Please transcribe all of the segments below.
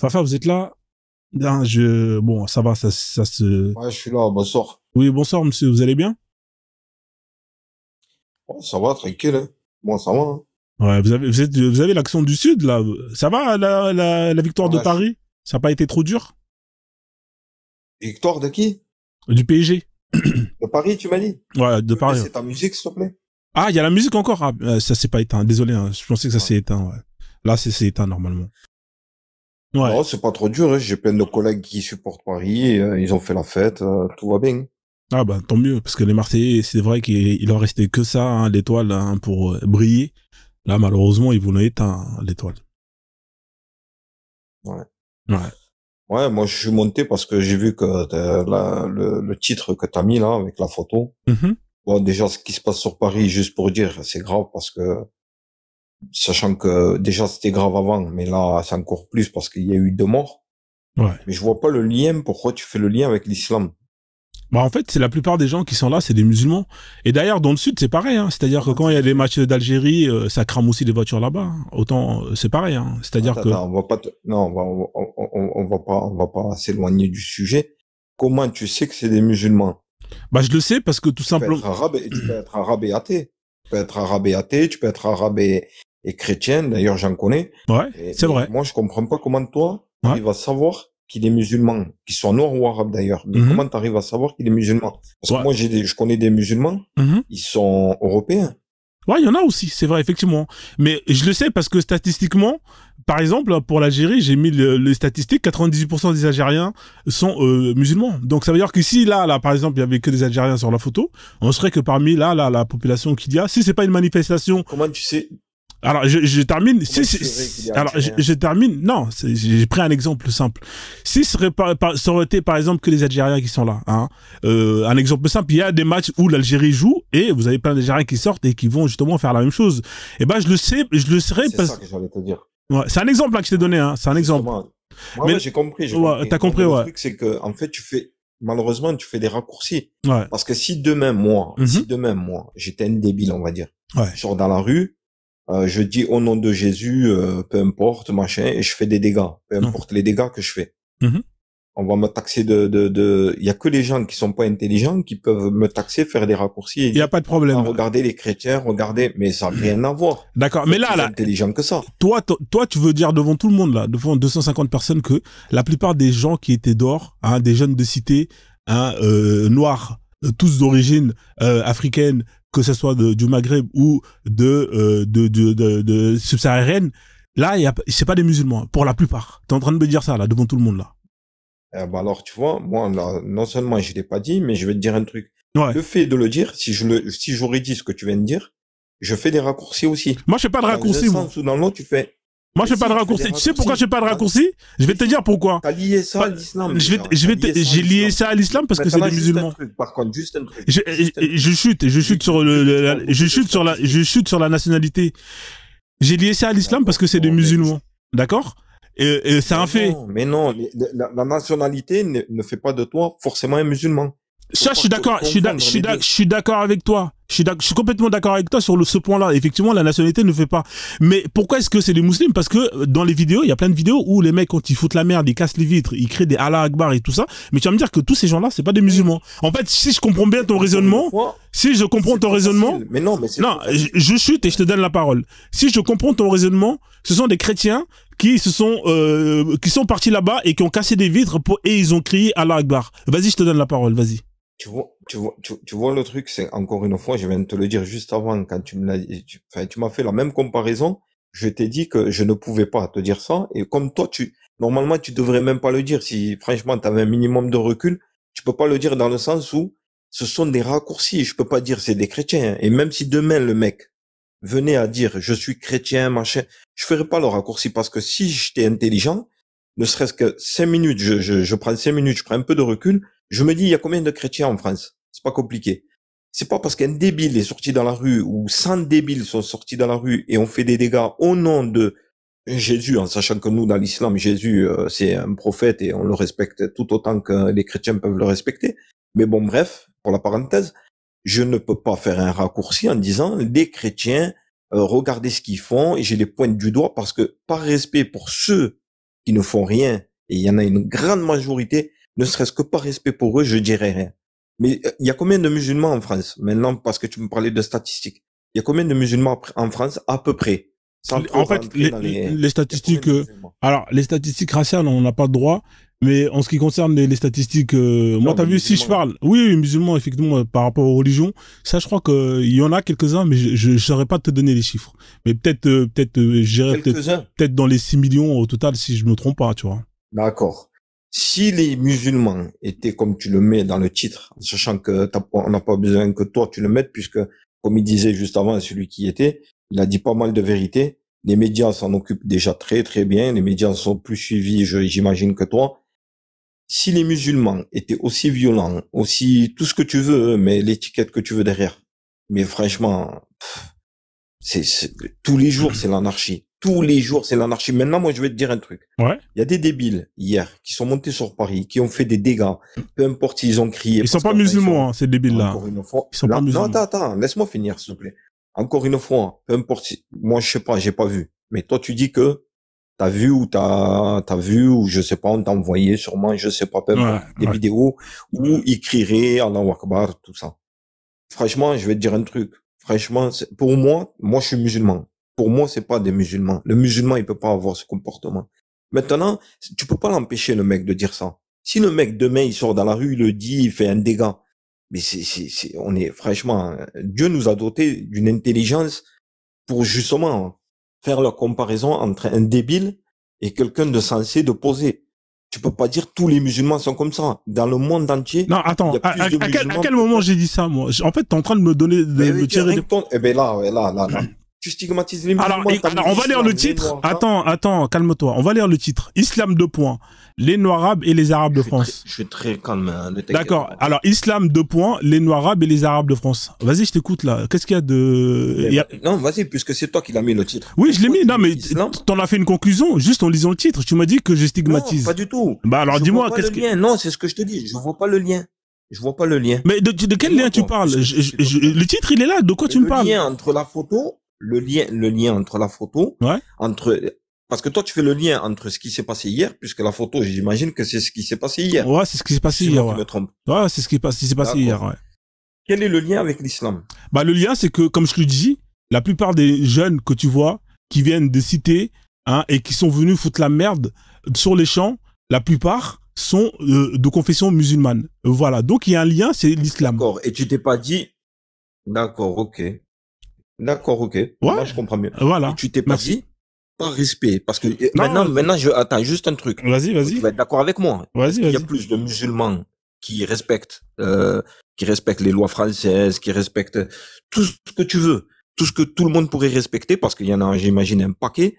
Fafa, vous êtes là? Non, bon, ça va, ça se... Ouais, je suis là, bonsoir. Oui, bonsoir, monsieur, vous allez bien? Ouais, ça va, tranquille, hein. Moi, ça va, hein. Ouais, vous avez l'accent du Sud, là. Ça va, la victoire de Ouais, Paris? Ça n'a pas été trop dur? Victoire de qui? Du PSG? De Paris, tu m'as dit? Ouais, Tu de peux Paris. baisser ta musique, s'il te plaît? Ah, il y a la musique encore? Ah, ça s'est pas éteint, désolé, hein. Je pensais que ça Ouais. s'est éteint, ouais. Là, c'est éteint, normalement. Ouais. Non, c'est pas trop dur, hein. J'ai plein de collègues qui supportent Paris, et, ils ont fait la fête, tout va bien. Ah, bah, tant mieux, parce que les Marseillais, c'est vrai qu'il leur restait que ça, hein, l'étoile, hein, pour briller. Là, malheureusement, ils voulaient éteindre l'étoile. Ouais. Ouais. Ouais, moi, je suis monté parce que j'ai vu que le titre que t'as mis là, avec la photo. Mhm. Bon, déjà, ce qui se passe sur Paris, juste pour dire, c'est grave parce que, sachant que déjà c'était grave avant, mais là, c'est encore plus parce qu'il y a eu 2 morts. Ouais. Mais je vois pas le lien. Pourquoi tu fais le lien avec l'islam? Bah en fait, c'est la plupart des gens qui sont là, c'est des musulmans. Et d'ailleurs, dans le sud, c'est pareil. Hein. C'est-à-dire que Comment quand il tu y a des fais? matchs d'Algérie, ça crame aussi des voitures là-bas. Hein. Autant, c'est pareil. Hein. C'est-à-dire Attends, que, attends, non, on va pas s'éloigner du sujet. Comment tu sais que c'est des musulmans? bah je le sais parce que tout Tu peux simplement. être arabe et tu peux être arabe et athée. Tu peux être arabe et athée, tu peux être arabe et chrétien. D'ailleurs, j'en connais. Ouais, c'est Mais vrai. moi, je comprends pas comment toi, Ouais. arrives à savoir qu'il est musulman, qu'il soit noir ou arabe d'ailleurs. Mais Mhm. comment tu arrives à savoir qu'il est musulman? Parce que Ouais. moi, je connais des musulmans, Mhm. ils sont européens. Ouais, il y en a aussi, c'est vrai, effectivement. Mais je le sais parce que statistiquement, par exemple, pour l'Algérie, j'ai mis les statistiques, 98% des Algériens sont musulmans. Donc ça veut dire que si là, par exemple, il y avait que des Algériens sur la photo, on serait que parmi la population qu'il y a, si c'est pas une manifestation. Comment tu sais, Alors, je termine. comment tu saurais qu'il est Alors, algérien? je termine. Non, j'ai pris un exemple simple. Si ça aurait été, par exemple, que les Algériens qui sont là, hein, un exemple simple, il y a des matchs où l'Algérie joue et vous avez plein d'Algériens qui sortent et qui vont justement faire la même chose. Et ben, je le serais C'est ça parce que j'allais te dire. ouais, c'est un exemple là que je t'ai donné, hein, c'est un exemple. Justement. Ouais, Mais, ouais, j'ai compris, j'ai ouais, compris. t'as Non, compris, mais le ouais. truc, c'est que, en fait, malheureusement, tu fais des raccourcis. Ouais. Parce que si Mhm. demain, moi, j'étais un débile, on va dire, Ouais. je sors dans la rue, je dis au nom de Jésus, peu importe, machin, et je fais des dégâts. Peu Non. importe les dégâts que je fais. Mhm. On va me taxer il y a que les gens qui sont pas intelligents qui peuvent me taxer, faire des raccourcis et Il y a dire, pas de ah, problème. regardez les chrétiens, regardez, mais ça n'a rien à voir. D'accord. Faut Mais être là, plus là, intelligent que ça. toi, tu veux dire devant tout le monde, là, devant 250 personnes, que la plupart des gens qui étaient dehors, hein, des jeunes de cité, hein, noirs, tous d'origine africaine, que ce soit du Maghreb ou de subsaharienne, là, c'est pas des musulmans, pour la plupart. T'es en train de me dire ça, là, devant tout le monde, là. Bah alors, tu vois, moi, là, non seulement je l'ai pas dit, mais je vais te dire un truc. Ouais. Le fait de le dire, si j'aurais dit ce que tu viens de dire, je fais des raccourcis aussi. Moi, je fais pas de Dans un raccourci, moi. sens ou dans l'autre, tu fais, Moi, mais je fais pas de si, tu fais des raccourci. Tu sais pourquoi je raccourcis. fais pas de raccourci? Je vais Mais te si, dire pourquoi. t'as lié ça à Pas- l'islam, déjà. T'as lié ça à J'ai lié l'islam. ça à l'islam parce que c'est Maintenant, des juste un musulmans. truc, par contre, juste un truc. Je, Juste un truc. je chute sur Vu que tu parles beaucoup de je statistiques. chute sur la nationalité. J'ai lié ça à l'islam parce D'accord. que c'est des Bon, ben, musulmans. D'accord? Et c'est un fait. mais non, la nationalité ne fait pas de toi forcément un musulman. Faut Ça, je pas suis d'accord, confondre les deux. je suis d'accord avec toi. Je suis complètement d'accord avec toi sur ce point-là. Effectivement, la nationalité ne fait pas. Mais pourquoi est-ce que c'est des musulmans? Parce que dans les vidéos, il y a plein de vidéos où les mecs, quand ils foutent la merde, ils cassent les vitres, ils créent des Allah Akbar et tout ça. Mais tu vas me dire que tous ces gens-là, c'est pas des Oui. musulmans. En fait, si je comprends bien ton Encore une raisonnement, fois, si je comprends c'est ton trop raisonnement, facile. Mais non, mais c'est non, trop facile. je chute et je te donne la parole. Si je comprends ton raisonnement, ce sont des chrétiens qui qui sont partis là-bas et qui ont cassé des vitres et ils ont crié Allah Akbar. Vas-y, je te donne la parole, vas-y. Tu vois le truc, c'est encore une fois, je viens de te le dire juste avant, quand tu me l'as dit, enfin, tu m'as fait la même comparaison. Je t'ai dit que je ne pouvais pas te dire ça. Et comme toi, normalement, tu devrais même pas le dire. Si, franchement, tu avais un minimum de recul, tu peux pas le dire dans le sens où ce sont des raccourcis. Je peux pas dire c'est des chrétiens. Et même si demain, le mec venait à dire je suis chrétien, machin, je ferais pas le raccourci parce que si j'étais intelligent, ne serait-ce que 5 minutes, je prends 5 minutes, je prends un peu de recul, je me dis, il y a combien de chrétiens en France? C'est pas compliqué. C'est pas parce qu'un débile est sorti dans la rue ou 100 débiles sont sortis dans la rue et ont fait des dégâts au nom de Jésus, en sachant que nous, dans l'islam, Jésus, c'est un prophète et on le respecte tout autant que les chrétiens peuvent le respecter. Mais bon, bref, pour la parenthèse, je ne peux pas faire un raccourci en disant, les chrétiens, regardez ce qu'ils font et je les pointe du doigt parce que par respect pour ceux qui ne font rien, et il y en a une grande majorité, ne serait-ce que par respect pour eux, je dirais rien. Mais il y a combien de musulmans en France? Maintenant, parce que tu me parlais de statistiques. Il y a combien de musulmans en France, à peu près? En fait, les statistiques, alors, les statistiques raciales, on n'a pas de droit. Mais en ce qui concerne les statistiques, moi, t'as vu, si je parle, oui, musulmans, effectivement, par rapport aux religions, ça, je crois qu'il y en a quelques-uns, mais je saurais pas te donner les chiffres. Mais j'irais peut-être dans les 6 millions au total, si je me trompe pas, tu vois. D'accord. Si les musulmans étaient comme tu le mets dans le titre, sachant que on n'a pas besoin que toi tu le mettes, puisque, comme il disait juste avant, celui qui était, il a dit pas mal de vérités. Les médias s'en occupent déjà très, très bien. Les médias sont plus suivis, j'imagine, que toi. Si les musulmans étaient aussi violents, aussi tout ce que tu veux, mais l'étiquette que tu veux derrière, mais franchement, tous les jours c'est l'anarchie. Tous les jours c'est l'anarchie. Maintenant, moi je vais te dire un truc. Ouais. Il y a des débiles hier qui sont montés sur Paris, qui ont fait des dégâts. Peu importe s'ils ont crié. Ils sont pas musulmans, ces débiles-là. Encore une fois. Ils sont pas musulmans. Non, attends, laisse-moi finir, s'il te plaît. Encore une fois, peu importe si, moi je sais pas, j'ai pas vu. Mais toi tu dis que t'as vu ou je sais pas, on t'a envoyé sûrement, je sais pas, des vidéos où ils crieraient Allahu Akbar, tout ça. Franchement, je vais te dire un truc. Franchement, pour moi je suis musulman. Pour moi, c'est pas des musulmans. Le musulman, il peut pas avoir ce comportement. Maintenant, tu peux pas l'empêcher, le mec, de dire ça. Si le mec, demain, il sort dans la rue, il le dit, il fait un dégât. Mais on est, franchement, Dieu nous a doté d'une intelligence pour justement faire la comparaison entre un débile et quelqu'un de sensé, de posé. Tu peux pas dire tous les musulmans sont comme ça. Dans le monde entier. Non, attends, à quel moment j'ai dit ça, moi? En fait, t'es en train de me donner, me tirer des... Eh ben là. Tu stigmatises les musulmans. Alors, on va lire le titre. Attends, calme-toi. On va lire le titre. Islam 2 points. Les Noirs-Arabes et les Arabes de France. Je suis très calme. D'accord. Alors, Islam 2 points. Les Noirs-Arabes et les Arabes de France. Vas-y, je t'écoute, là. Qu'est-ce qu'il y a de... Non, vas-y, puisque c'est toi qui l'as mis, le titre. Oui, je l'ai mis. Non, mais t'en as fait une conclusion juste en lisant le titre. Tu m'as dit que je stigmatise. Non, pas du tout. Bah, alors, dis-moi, qu'est-ce que... Non, c'est ce que je te dis. Je vois pas le lien. Mais de quel lien tu parles? Le titre, il est là. De quoi tu me parles? Le lien entre la photo... Le lien entre la photo, parce que toi tu fais le lien entre ce qui s'est passé hier, puisque la photo, j'imagine que c'est ce qui s'est passé hier. Ouais, c'est ce qui s'est passé hier. Je me trompe. Ouais, c'est ce qui s'est passé hier. Ouais. Quel est le lien avec l'islam? Bah le lien, c'est que, comme je te le dis, la plupart des jeunes que tu vois, qui viennent de cités, et qui sont venus foutre la merde sur les champs, la plupart sont de confession musulmane. Voilà. Donc il y a un lien, c'est l'islam. D'accord. Et tu t'es pas dit, d'accord, ok. Ouais. Moi, je comprends mieux. Voilà. Et tu t'es pas dit, par respect, parce que maintenant, attends, juste un truc. Vas-y. Tu vas être d'accord avec moi. Vas-y. Il y a plus de musulmans qui respectent les lois françaises, qui respectent tout ce que tu veux, tout ce que tout le monde pourrait respecter, parce qu'il y en a, j'imagine, un paquet.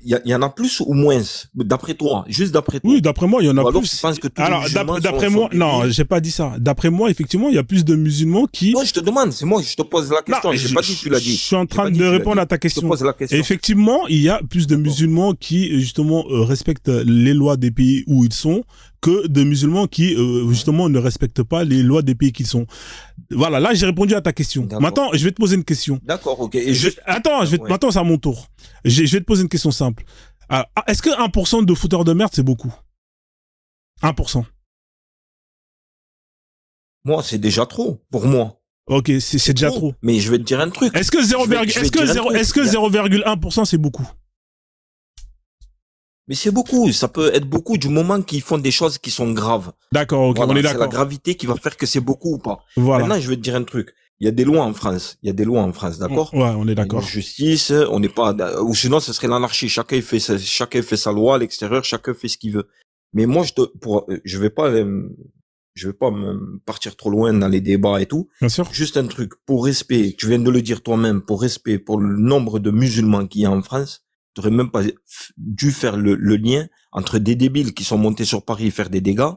Il y en a plus ou moins, d'après toi, juste d'après toi. Oui, d'après moi, il y en a alors, plus. Tu penses que alors, d'après moi, non, j'ai pas dit ça. D'après moi, effectivement, il y a plus de musulmans qui... Non, je te demande, c'est moi, je te pose la question. J'ai pas dit que tu l'as dit. Je suis en train de répondre à ta question. Je te pose la question. Effectivement, il y a plus de musulmans qui, justement, respectent les lois des pays où ils sont, que de musulmans qui, justement, ne respectent pas les lois des pays qu'ils sont. Voilà, là, j'ai répondu à ta question. Maintenant, je vais te poser une question. D'accord, ok. Maintenant, c'est à mon tour. Je vais te poser une question simple. Est-ce que 1% de fouteurs de merde, c'est beaucoup? 1%. Moi, c'est déjà trop, pour moi. Ok, c'est déjà trop. Mais je vais te dire un truc. Est-ce que 0,1% c'est beaucoup? Mais c'est beaucoup, ça peut être beaucoup du moment qu'ils font des choses qui sont graves. D'accord, ok, voilà, on est d'accord. C'est la gravité qui va faire que c'est beaucoup ou pas. Voilà. Maintenant, je vais te dire un truc. Il y a des lois en France. D'accord? Ouais, on est d'accord. Justice, on n'est pas, ou sinon, ce serait l'anarchie. Chacun fait sa loi à l'extérieur, chacun fait ce qu'il veut. Mais moi, je vais pas me partir trop loin dans les débats et tout. Bien sûr. Juste un truc. Pour respect, tu viens de le dire toi-même, pour respect, pour le nombre de musulmans qu'il y a en France, tu n'aurais même pas dû faire le lien entre des débiles qui sont montés sur Paris faire des dégâts,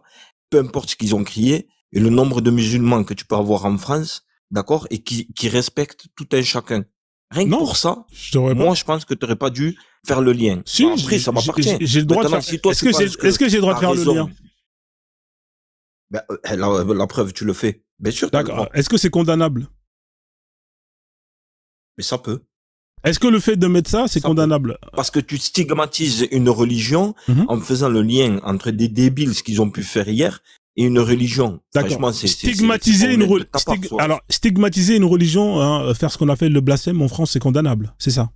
peu importe ce qu'ils ont crié, et le nombre de musulmans que tu peux avoir en France, d'accord, et qui respectent tout un chacun. Rien que pour ça, moi, je pense que tu n'aurais pas dû faire le lien. Si, après, ça m'appartient. J'ai le droit de faire. Est-ce que j'ai le droit de faire le lien? Ben, la preuve, tu le fais. Bien sûr. D'accord. Est-ce que c'est condamnable? Mais ça peut. Est-ce que le fait de mettre ça, c'est condamnable? Parce que tu stigmatises une religion en faisant le lien entre des débiles, ce qu'ils ont pu faire hier, et une religion. D'accord. Stigmatiser une religion. Alors, stigmatiser une religion, hein, faire ce qu'on appelle le blasphème en France, c'est condamnable. C'est ça?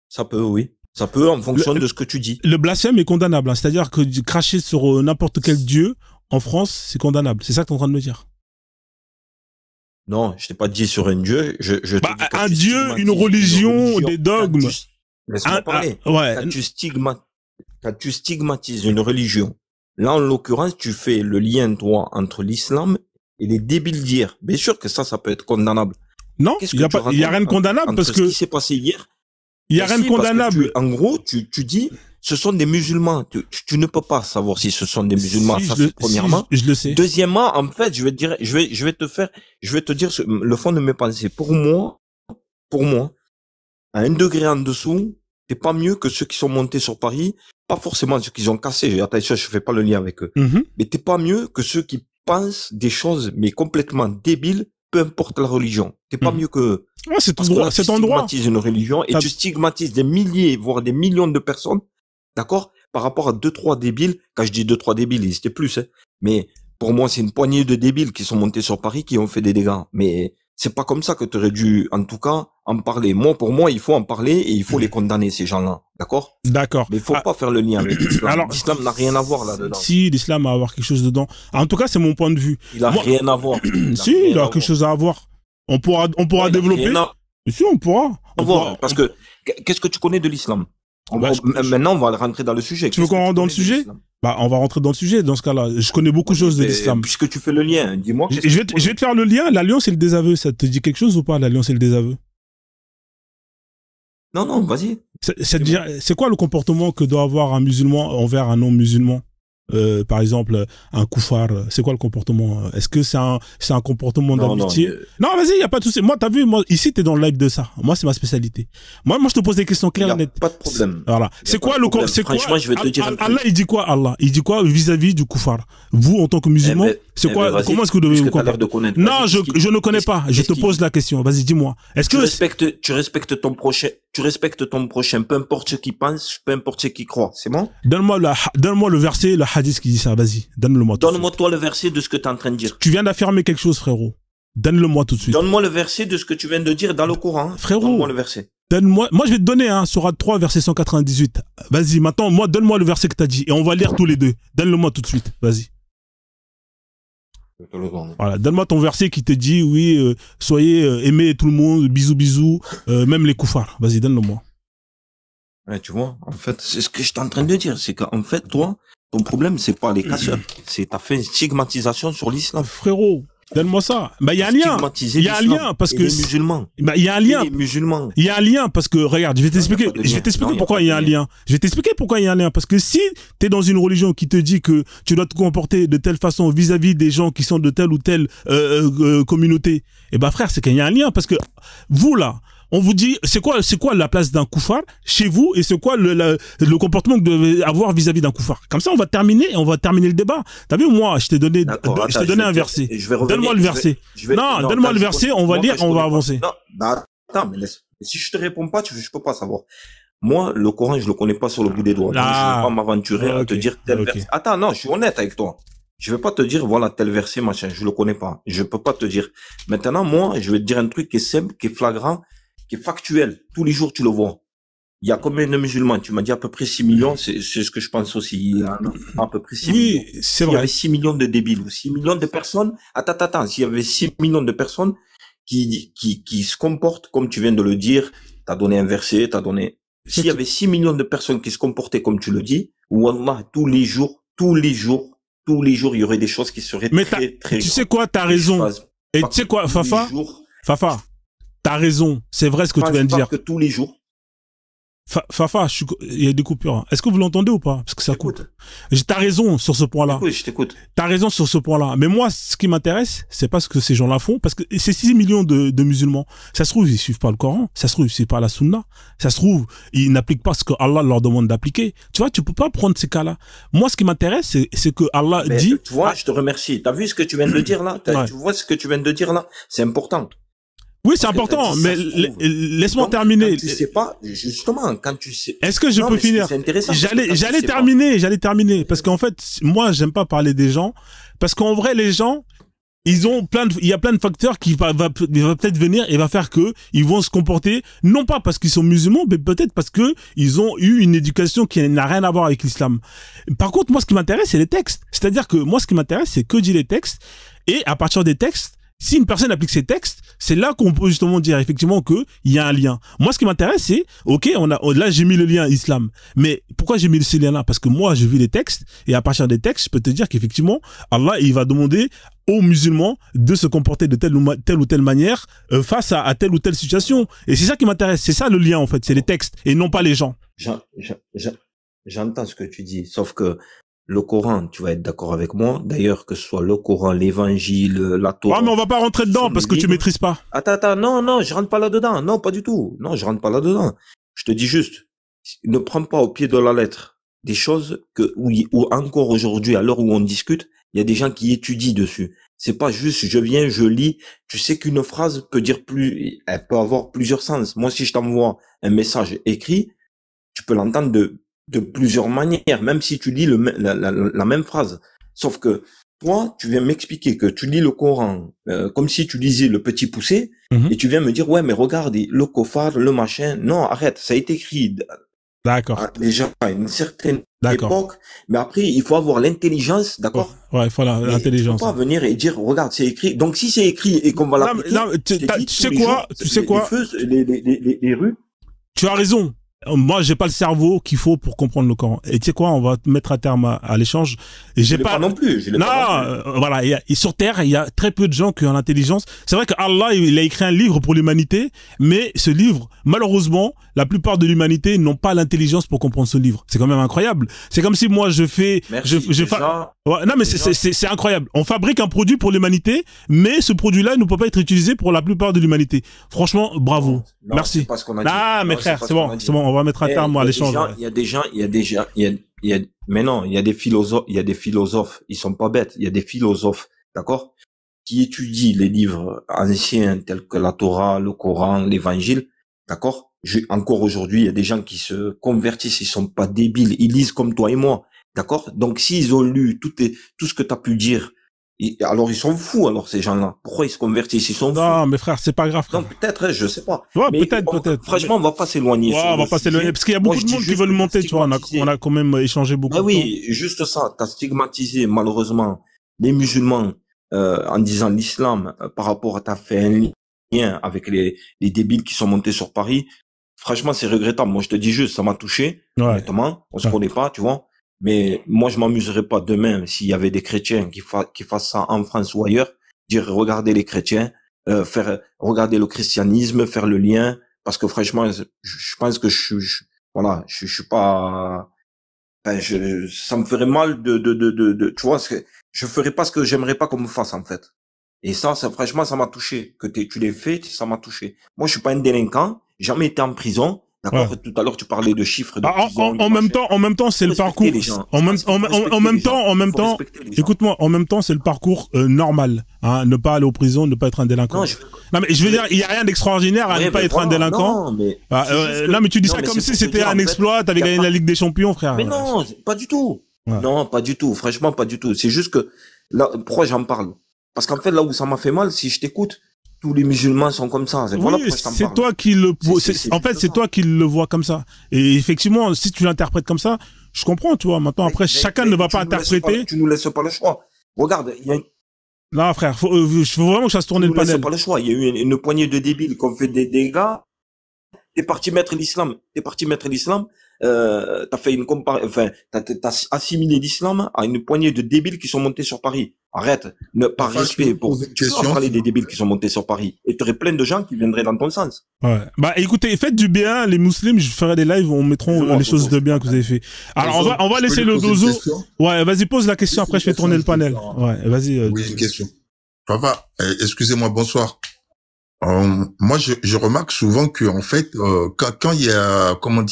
Ça peut, oui. Ça peut en fonction de ce que tu dis. Le blasphème est condamnable. Hein. C'est-à-dire que cracher sur n'importe quel dieu en France, c'est condamnable. C'est ça que tu es en train de me dire? Non, je t'ai pas dit sur un dieu. Je te dis un dieu, une religion, des dogmes. Laisse-moi parler. Ouais. Quand tu stigmatises une religion, là, en l'occurrence, tu fais le lien, toi, entre l'islam et les débiles d'hier. Bien sûr que ça peut être condamnable. Non, il y a rien de condamnable parce que ce qui s'est passé hier. Il y a rien de condamnable. En gros, tu dis, ce sont des musulmans. Tu ne peux pas savoir si ce sont des musulmans. Ça, premièrement. Je le sais. Deuxièmement, en fait, je vais te dire le fond de mes pensées. Pour moi, à 1 degré en dessous, t'es pas mieux que ceux qui sont montés sur Paris. Pas forcément ceux qui ont cassé. Attention, je fais pas le lien avec eux. Mais t'es pas mieux que ceux qui pensent des choses, mais complètement débiles, peu importe la religion. T'es pas mieux que ouais, c'est ton droit. C'est ton droit. Tu stigmatises une religion et tu stigmatises des milliers, voire des millions de personnes, d'accord, par rapport à 2-3 débiles. Quand je dis 2-3 débiles, ils étaient plus, hein. Mais pour moi, c'est une poignée de débiles qui sont montés sur Paris qui ont fait des dégâts. Mais c'est pas comme ça que tu aurais dû, en tout cas, en parler. Pour moi, il faut en parler et il faut les condamner, ces gens-là. D'accord? D'accord. Mais il faut pas faire le lien avec l'islam. Alors, l'islam n'a rien à voir là-dedans. Si, l'islam a à avoir quelque chose dedans. En tout cas, c'est mon point de vue. Il a rien à voir. Si, il a quelque chose à avoir. On pourra développer. Si, on pourra. Parce que, qu'est-ce que tu connais de l'islam? Maintenant, on va rentrer dans le sujet. Tu veux qu'on rentre dans le sujet? On va rentrer dans le sujet, dans ce cas-là. Je connais beaucoup de choses de l'islam. Puisque tu fais le lien, dis-moi. Je vais te faire le lien. L'alliance et le désaveu, ça te dit quelque chose ou pas, l'alliance et le désaveu? Non, vas-y. C'est quoi le comportement que doit avoir un musulman envers un non-musulman? Par exemple, un koufar, c'est quoi le comportement? Est-ce que c'est un comportement d'amitié? Non, vas-y, y a pas de souci. Moi, t'as vu, ici, t'es dans le live de ça. Moi, c'est ma spécialité. Moi, je te pose des questions claires et nettes. Pas de problème. Voilà. C'est quoi Franchement, je vais te dire. Allah, il dit quoi, Allah? Il dit quoi vis-à-vis du koufar? Vous, en tant que musulman, c'est quoi? Comment est-ce que vous devez vous comprendre? Non, je ne connais pas. Je te pose la question. Vas-y, dis-moi. Est-ce que tu respectes ton prochain, peu importe ce qu'il pense, peu importe ce qu'il croit. C'est bon? Donne-moi le verset, le hadith qui dit ça. Vas-y, donne-le-moi. Donne-moi toi le verset de ce que tu es en train de dire. Tu viens d'affirmer quelque chose, frérot. Donne-le-moi tout de suite. Donne-moi le verset de ce que tu viens de dire dans le Coran. Frérot. Donne-moi le verset. Moi, je vais te donner, Sourate 3, verset 198. Vas-y, maintenant, donne-moi le verset que t'as dit. Et on va lire tous les deux. Donne-le-moi tout de suite. Vas-y. Voilà, donne-moi ton verset qui te dit, oui, soyez, aimez tout le monde, bisous, bisous, même les koufars. Vas-y, donne-le-moi. Ouais, tu vois, en fait, c'est ce que je suis en train de dire. C'est qu'en fait, toi, ton problème, c'est pas les casseurs. C'est t'as fait une stigmatisation sur l'islam. Frérot, donne-moi ça. Il y a un lien. Il y a un lien parce que les musulmans. Il y a un lien. Les musulmans. Il y a un lien parce que regarde, je vais t'expliquer pourquoi il y a un lien. Je vais t'expliquer pourquoi il y a un lien parce que si t'es dans une religion qui te dit que tu dois te comporter de telle façon vis-à-vis des gens qui sont de telle ou telle communauté, frère, c'est qu'il y a un lien parce que vous là, on vous dit, c'est quoi la place d'un koufar chez vous et c'est quoi le comportement que vous devez avoir vis-à-vis d'un koufar. Comme ça, on va terminer le débat. T'as vu, moi, je t'ai donné un verset. Donne-moi le verset. Non, donne-moi le verset, on va lire, on va avancer. Non, attends, mais si je te réponds pas, je peux pas savoir. Moi, le Coran, je le connais pas sur le bout des doigts. Donc je vais pas m'aventurer à te dire tel verset. Attends, non, je suis honnête avec toi. Je vais pas te dire, voilà, tel verset, machin. Je le connais pas. Je peux pas te dire. Maintenant, moi, je vais te dire un truc qui est simple, qui est flagrant, qui est factuel. Tous les jours, tu le vois. Il y a combien de musulmans? Tu m'as dit à peu près 6 millions. C'est ce que je pense aussi. Il y a à peu près 6 millions. Oui, c'est vrai. Il y avait 6 millions de débiles ou 6 millions de personnes. Attends. S'il y avait 6 millions de personnes qui se comportent comme tu viens de le dire, t'as donné un verset, s'il y avait 6 millions de personnes qui se comportaient comme tu le dis, wallah, tous les jours, il y aurait des choses qui seraient très tu sais quoi, t'as raison. Et tu sais quoi, Fafa, t'as raison. C'est vrai ce que tu viens de dire. Que tous les jours. Fafa, il y a des coupures. Est-ce que vous l'entendez ou pas? Parce que ça coupe. T'as raison sur ce point-là. Oui, je t'écoute. T'as raison sur ce point-là. Mais moi, ce qui m'intéresse, c'est pas ce que ces gens-là font, parce que c'est 6 millions de musulmans. Ça se trouve, ils suivent pas le Coran. Ça se trouve, ils suivent pas la Sunna. Ça se trouve, ils n'appliquent pas ce que Allah leur demande d'appliquer. Tu vois, tu peux pas prendre ces cas-là. Moi, ce qui m'intéresse, c'est que Allah dit. Tu vois, je te remercie. T'as vu ce que tu viens de dire là? Tu vois ce que tu viens de dire là? C'est important. Oui, c'est Après, t'as important, dit, mais ça se trouve. laisse-moi Donc, terminer. quand tu sais pas, justement, quand tu sais. Est-ce que je Non, peux mais finir? c'est intéressant. Parce que quand tu J'allais sais pas. terminer. Parce qu'en fait, moi, j'aime pas parler des gens. Parce qu'en vrai, les gens, ils ont il y a plein de facteurs qui va peut-être venir et va faire que ils vont se comporter, non pas parce qu'ils sont musulmans, mais peut-être parce que ils ont eu une éducation qui n'a rien à voir avec l'islam. Par contre, moi, ce qui m'intéresse, c'est les textes. C'est-à-dire que moi, ce qui m'intéresse, c'est que dit les textes. Et à partir des textes, si une personne applique ces textes, c'est là qu'on peut justement dire effectivement que il y a un lien. Moi, ce qui m'intéresse, c'est, ok, là, j'ai mis le lien islam. Mais pourquoi j'ai mis ce lien-là? Parce que moi, j'ai vu les textes, et à partir des textes, je peux te dire qu'effectivement, Allah, il va demander aux musulmans de se comporter de telle ou telle manière face à telle ou telle situation. Et c'est ça qui m'intéresse. C'est ça le lien, en fait. C'est les textes, et non pas les gens. J'entends ce que tu dis, sauf que le Coran, tu vas être d'accord avec moi. D'ailleurs, que ce soit le Coran, l'Évangile, la Torah. Ouais, mais on va pas rentrer dedans parce que tu maîtrises pas. Attends, non, je rentre pas là-dedans. Non, pas du tout. Non, je rentre pas là-dedans. Je te dis juste, ne prends pas au pied de la lettre des choses où encore aujourd'hui, à l'heure où on discute, il y a des gens qui étudient dessus. C'est pas juste, je viens, je lis. Tu sais qu'une phrase peut dire elle peut avoir plusieurs sens. Moi, si je t'envoie un message écrit, tu peux l'entendre de plusieurs manières, même si tu lis la même phrase. Sauf que toi, tu viens m'expliquer que tu lis le Coran comme si tu lisais le Petit Poucet, et tu viens me dire, ouais, mais regarde, le kofar, le machin. Non, arrête, ça a été écrit déjà à une certaine époque, mais après, il faut avoir l'intelligence, d'accord? Ouais, il faut l'intelligence. Tu peux pas venir et dire, regarde, c'est écrit. Donc, si c'est écrit et qu'on va l'appliquer, tu sais quoi? Les rues. Tu as raison. Moi, j'ai pas le cerveau qu'il faut pour comprendre le Coran. Et tu sais quoi, on va mettre à terme à l'échange. Et j'ai pas non plus. Voilà. Et sur Terre, il y a très peu de gens qui ont l'intelligence. C'est vrai que Allah, il a écrit un livre pour l'humanité, mais ce livre, malheureusement, la plupart de l'humanité n'ont pas l'intelligence pour comprendre ce livre. C'est quand même incroyable. C'est comme si moi, non, mais c'est incroyable. On fabrique un produit pour l'humanité, mais ce produit-là ne peut pas être utilisé pour la plupart de l'humanité. Franchement, bravo. Non, merci. Pas ce qu'on a dit. Ah, mes frères, c'est bon. On va mettre un terme à l'échange. Il y a des gens, mais non, il y a des philosophes, ils sont pas bêtes. Il y a des philosophes, d'accord, qui étudient les livres anciens tels que la Torah, le Coran, l'Évangile, d'accord. Encore aujourd'hui, il y a des gens qui se convertissent, ils sont pas débiles, ils lisent comme toi et moi, d'accord. Donc s'ils ont lu tout ce que tu as pu dire, alors ils sont fous, alors ces gens-là. Pourquoi ils se convertissent? Ils sont fous. Non, mais frère, c'est pas grave. Non, peut-être, je sais pas. Ouais, peut-être. Franchement, on va pas s'éloigner. Ouais, on va pas s'éloigner parce qu'il y a beaucoup de monde qui veulent monter, tu vois. On a quand même échangé beaucoup. Ah oui, juste ça. T'as stigmatisé malheureusement les musulmans en disant l'islam par rapport à t'as fait un lien avec les débiles qui sont montés sur Paris. Franchement, c'est regrettable. Moi, je te dis juste, ça m'a touché. Honnêtement, on se connaît pas, tu vois. Mais moi, je m'amuserais pas demain s'il y avait des chrétiens qui fassent ça en France ou ailleurs, dire regardez les chrétiens, regarder le christianisme, faire le lien, parce que franchement, je pense que je suis pas, ça me ferait mal tu vois, je ferais pas ce que j'aimerais pas qu'on me fasse en fait. Et ça franchement, ça m'a touché. Que tu l'aies fait, ça m'a touché. Moi, je suis pas un délinquant, jamais été en prison. D'accord. Ouais. Tout à l'heure, tu parlais de chiffres. En même temps, c'est le parcours. En même temps, écoute-moi, en même temps, c'est le parcours normal. Hein, ne pas aller en prison, ne pas être un délinquant. Non, mais je veux dire, il y a rien d'extraordinaire à ne pas être un délinquant. Non, mais tu dis ça comme si c'était un exploit. T'avais gagné la Ligue des Champions, frère. Mais non, pas du tout. Non, pas du tout. Franchement, pas du tout. C'est juste que là, pourquoi j'en parle? Parce qu'en fait, là où ça m'a fait mal, si je t'écoute, tous les musulmans sont comme ça. Oui, c'est toi qui le, en fait, c'est toi qui le vois comme ça. Et effectivement, si tu l'interprètes comme ça, je comprends, tu vois. Maintenant, après, chacun ne va pas interpréter. Tu nous laisses pas le choix. Regarde, il y a Non, frère, faut vraiment que ça se tourne le panel. Tu pas le choix. Il y a eu une poignée de débiles qui ont fait des dégâts. T'es parti mettre l'islam. T'as fait une t'as assimilé l'islam à une poignée de débiles qui sont montés sur Paris. Arrête, par respect tu peux parler des débiles qui sont montés sur Paris. Et t'aurais plein de gens qui viendraient dans ton sens. Ouais. Bah, écoutez, faites du bien, les musulmans, je ferai des lives, on mettra les choses de bien que vous avez fait. Alors, on va laisser le dozo. Ouais, vas-y, pose la question, après je fais tourner le panel. Ouais, vas-y. Oui, une question. Papa, excusez-moi, bonsoir. Moi, je remarque souvent que, en fait, quand il y a, quand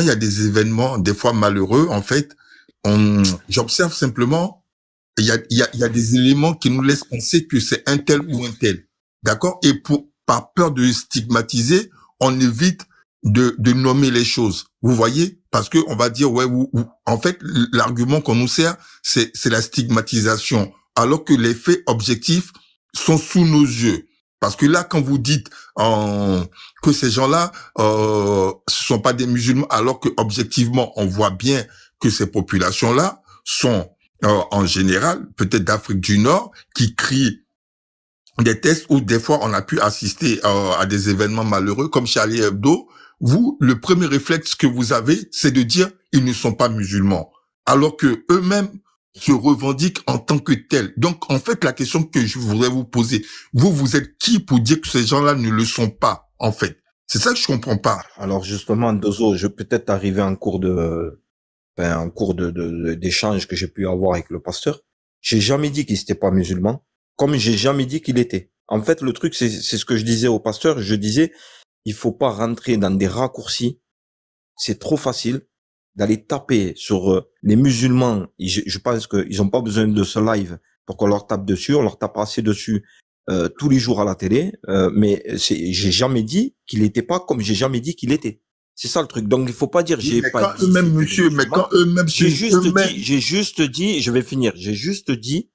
il y a des événements, des fois malheureux, en fait, j'observe simplement, il y a des éléments qui nous laissent penser que c'est un tel ou un tel. D'accord? Et par peur de stigmatiser, on évite de nommer les choses. Vous voyez? Parce que on va dire, ouais, en fait, l'argument qu'on nous sert, c'est la stigmatisation. Alors que les faits objectifs sont sous nos yeux. Parce que là, quand vous dites que ces gens-là, ce sont pas des musulmans, alors que objectivement, on voit bien que ces populations-là sont en général, peut-être d'Afrique du Nord, qui crient des tests où des fois on a pu assister à des événements malheureux comme Charlie Hebdo. Vous, le premier réflexe que vous avez, c'est de dire ils ne sont pas musulmans, alors que eux-mêmes se revendiquent en tant que tels. Donc, en fait, la question que je voudrais vous poser, vous êtes qui pour dire que ces gens-là ne le sont pas, en fait? C'est ça que je comprends pas. Alors justement, Dozo, je peux peut-être arriver en cours d'échange que j'ai pu avoir avec le pasteur. J'ai jamais dit qu'il n'était pas musulman, comme j'ai jamais dit qu'il était. En fait, le truc, c'est ce que je disais au pasteur. Je disais, il faut pas rentrer dans des raccourcis. C'est trop facile d'aller taper sur les musulmans. Je pense qu'ils ont pas besoin de ce live pour qu'on leur tape dessus. On leur tape assez dessus tous les jours à la télé. Mais j'ai jamais dit qu'il n'était pas comme j'ai jamais dit qu'il était. C'est ça le truc. Donc il faut pas dire j'ai pas dit. Eux-mêmes, monsieur, mais quand eux-mêmes, j'ai juste dit, je vais finir. J'ai juste dit,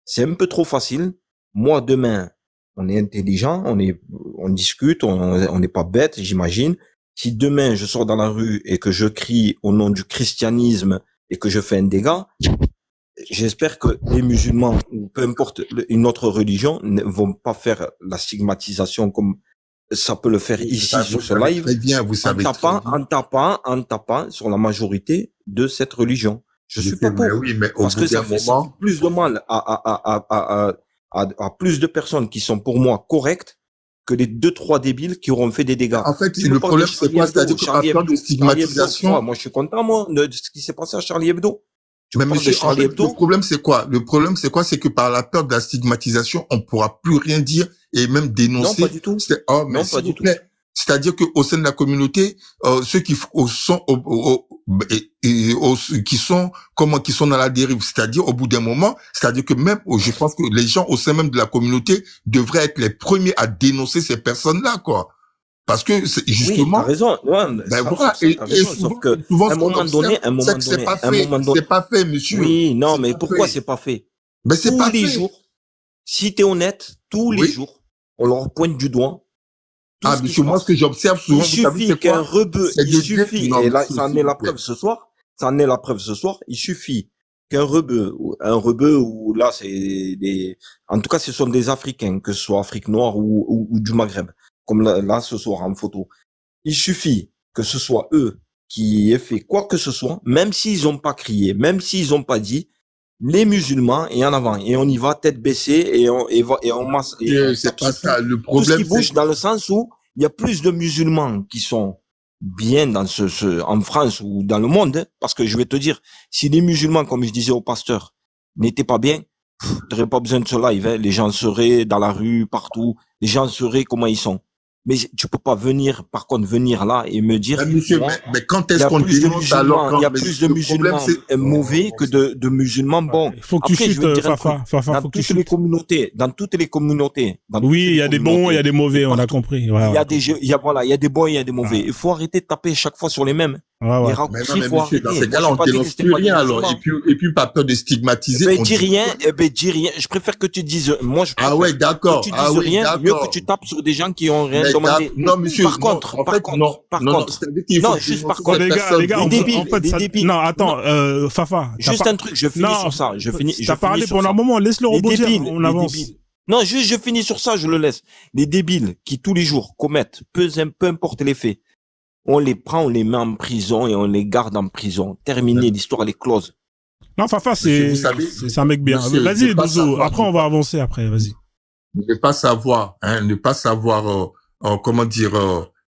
c'est un peu trop facile. Moi demain, on est intelligent, on discute, on n'est pas bête, j'imagine. Si demain je sors dans la rue et que je crie au nom du christianisme et que je fais un dégât, j'espère que les musulmans ou peu importe une autre religion ne vont pas faire la stigmatisation comme ça peut le faire ici sur ce live. Très bien, vous savez. En tapant sur la majorité de cette religion. Je suis pas pour. Oui, mais parce que ça fait plus de mal à plus de personnes qui sont pour moi correctes que les 2-3 débiles qui auront fait des dégâts. En fait, le problème, c'est quoi? C'est-à-dire qu'à peur de stigmatisation. Moi, je suis content, moi, de ce qui s'est passé à Charlie Hebdo. Mais monsieur, le problème, c'est quoi? Le problème, c'est quoi? C'est que par la peur de la stigmatisation, on pourra plus rien dire et même dénoncer. Non, pas du tout. Non, pas du tout. C'est-à-dire que au sein de la communauté, ceux qui sont qui sont dans la dérive, c'est-à-dire au bout d'un moment, c'est-à-dire que même, je pense que les gens au sein même de la communauté devraient être les premiers à dénoncer ces personnes-là, quoi. Parce que c'est justement. Oui, t'as raison. Ouais, ben voilà. Et sauf que, à un moment donné, c'est pas fait, monsieur. Oui, non, mais pourquoi c'est pas fait? Ben c'est pas fait. Tous les jours, si t'es honnête, tous les jours, on leur pointe du doigt. Ah, monsieur, moi, ce que j'observe souvent, il suffit qu'un rebeu, et là, ça en est la preuve ce soir, il suffit qu'un rebeu, ou là, en tout cas, ce sont des Africains, que ce soit Afrique noire ou du Maghreb, comme là, ce soir, en photo. Il suffit que ce soit eux qui aient fait quoi que ce soit, même s'ils ont pas crié, même s'ils ont pas dit, les musulmans et en avant, et on y va tête baissée et on masse. C'est pas ça. Le problème, tout ce qui bouge dans le sens où il y a plus de musulmans qui sont bien dans en France ou dans le monde, hein, parce que je vais te dire, si les musulmans, comme je disais au pasteur, n'étaient pas bien, t'aurais pas besoin de ce live, hein, les gens seraient dans la rue, partout, les gens seraient comment ils sont. Mais tu peux pas venir là et me dire. Mais monsieur, mais quand est-ce qu'on dénonce alors quand il y a plus de musulmans mauvais que de musulmans bons. Il faut que tu chutes, Fafa. Dans toutes les communautés. Oui, il y a des bons, il y a des mauvais, on a compris. Il y a des bons, il y a des mauvais. Il faut arrêter de taper chaque fois sur les mêmes. Les raccourcis, il faut arrêter. Dans ces cas-là, on dénonce plus rien alors. Et puis pas peur de stigmatiser. Dis rien. Je préfère que tu dises, moi je préfère d'accord. que tu dises rien, mieux que tu tapes sur des gens qui ont rien demandé. Non, monsieur. Par contre, juste par contre, les gars, des débiles. Non, attends, Fafa. Juste un truc, je finis sur ça. T'as parlé pendant un moment, laisse-le rebondir, on avance. Non, juste je finis sur ça, je le laisse. Les débiles qui tous les jours commettent, peu importe les faits, on les prend, on les met en prison et on les garde en prison. Terminé, l'histoire elle est close. Non, Fafa, c'est un mec bien. Vas-y, Dozo, après on va avancer après, vas-y. Ne pas savoir, comment dire,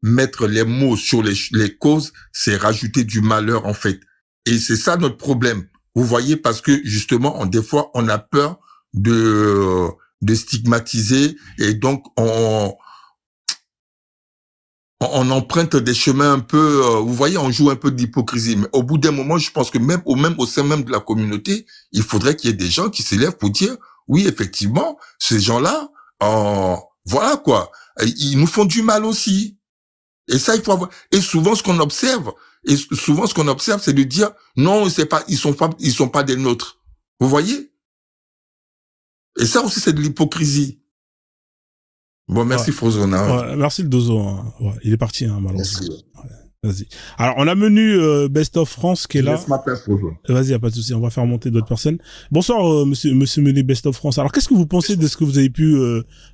mettre les mots sur les causes, c'est rajouter du malheur, en fait. Et c'est ça notre problème. Vous voyez, parce que, justement, des fois, on a peur de stigmatiser et donc on emprunte des chemins un peu, vous voyez, on joue un peu d'hypocrisie. Mais au bout d'un moment, je pense que même au sein même de la communauté, il faudrait qu'il y ait des gens qui s'élèvent pour dire, oui, effectivement, ces gens-là, Voilà quoi. Ils nous font du mal aussi. Et ça, il faut avoir. Et souvent, ce qu'on observe, c'est de dire non, c'est pas, ils sont pas des nôtres. Vous voyez? Et ça aussi, c'est de l'hypocrisie. Bon, merci, Frozona. Ouais, merci le Dozo. Hein. Ouais, il est parti, hein, malheureusement. Merci. Ouais, vas-y. Alors, on a menu Best of France qui est là. Laisse ma place, Frozona. Vas-y, y a pas de souci. On va faire monter d'autres personnes. Bonsoir, monsieur Mené Best of France. Alors, qu'est-ce que vous pensez de ce que vous avez pu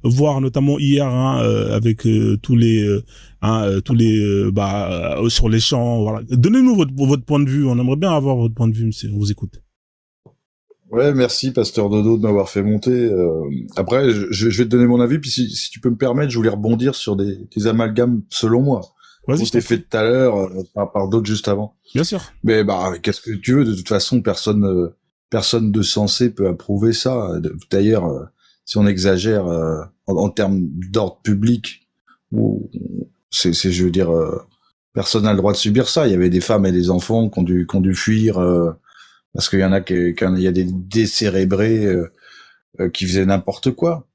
voir, notamment hier, hein, avec tous les sur les champs. Voilà. Donnez-nous votre point de vue. On aimerait bien avoir votre point de vue, monsieur. On vous écoute. Ouais, merci Pasteur Dodo de m'avoir fait monter. Après, je vais te donner mon avis, puis si tu peux me permettre, je voulais rebondir sur des amalgames selon moi. Vas-y. T'es fait tout à l'heure par d'autres juste avant. Bien sûr. Mais qu'est-ce que tu veux? De toute façon, personne de sensé peut approuver ça. D'ailleurs, si on exagère en termes d'ordre public, je veux dire, personne n'a le droit de subir ça. Il y avait des femmes et des enfants qui ont dû fuir. Parce qu'il y en a il y a des décérébrés qui faisaient n'importe quoi.